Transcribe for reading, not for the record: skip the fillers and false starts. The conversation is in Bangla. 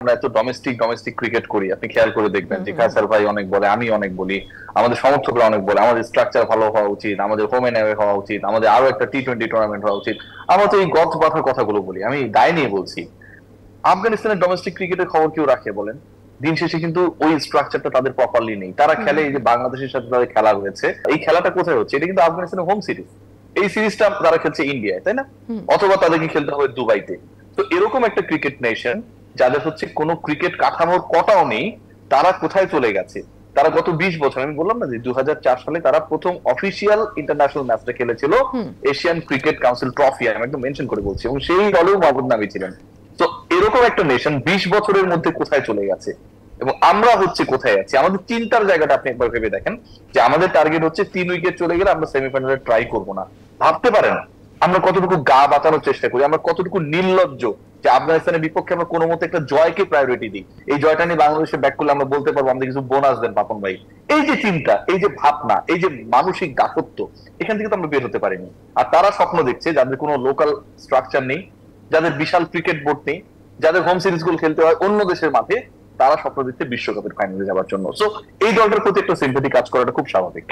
আমরা এত ডোমেস্টিক ক্রিকেট করি, আপনি খেয়াল করে দেখবেন যে কায়সার ভাই অনেক বলে, আমি অনেক বলি, আমাদের সমর্থকরা অনেক বলে আমাদের স্ট্রাকচার ভালো হওয়া উচিত, আমাদের হোম এন্ড অ্যাওয়ে হওয়া উচিত, আমাদের আরো একটা টি-20 টুর্নামেন্ট হওয়া উচিত। আমরা তো এই গত কথার কথাগুলো বলি, আমি দায় নিয়ে বলছি। আফগানিস্তানের ডোমেস্টিক ক্রিকেটের খবর কেউ রাখে বলেন? দিন শেষে কিন্তু ওই স্ট্রাকচারটা তাদের প্রপারলি নেই। তারা খেলে এই যে বাংলাদেশের সাথে তাদের খেলা হয়েছে, এই খেলাটা কোথায় হচ্ছে? এটা কিন্তু আফগানিস্তানের হোম সিরিজ। এই সিরিজটা তারা খেলছে ইন্ডিয়ায়, তাই না? অথবা তাদেরকে খেলতে হবে দুবাইতে। তো এরকম একটা ক্রিকেট নেশন যাদের হচ্ছে কোনো ক্রিকেট কাঠামোর কটাও নেই, তারা কোথায় চলে গেছে? তারা গত 20 বছর, আমি বললাম না যে 2004 সালে তারা প্রথম অফিসিয়াল ইন্টারন্যাশনাল ম্যাচটা খেলেছিল এশিয়ান ক্রিকেট কাউন্সিল ট্রফি, আমি একদম মেনশন করে বলছি, এবং সেই দলেও মাহমুদ নামি ছিলেন। তো এরকম একটা নেশন 20 বছরের মধ্যে কোথায় চলে গেছে, এবং আমরা হচ্ছে কোথায় আছি? আমাদের চিন্তার জায়গাটা আপনি একবার ভেবে দেখেন, যে আমাদের টার্গেট হচ্ছে 3 উইকেট চলে গেলে আমরা সেমিফাইনালে ট্রাই করব না। ভাবতে পারেন আমরা কতটুকু গা বাঁচানোর চেষ্টা করি, আমরা কতটুকু নির্লজ্জ যে আফগানিস্তানের বিপক্ষে আমরা কোনো মতে একটা জয়কে প্রায়োরিটি দিই। এই জয়টা নিয়ে বাংলাদেশে ব্যাক করলে আমরা বলতে পারবো আমাদের কিছু বোনাস দেন পাপন ভাই। এই যে চিন্তা, এই যে ভাবনা, এই যে মানসিক দাসত্ব, এখান থেকে তো আমরা বের হতে পারিনি। আর তারা স্বপ্ন দেখছে যাদের কোনো লোকাল স্ট্রাকচার নেই, যাদের বিশাল ক্রিকেট বোর্ড নেই, যাদের হোম সিরিজ গুলো খেলতে হয় অন্য দেশের মাঠে, তারা স্বপ্ন দেখছে বিশ্বকাপের ফাইনালে যাওয়ার জন্য। সো এই দলটার প্রতি একটা সিম্পেথি কাজ করাটা খুব স্বাভাবিক।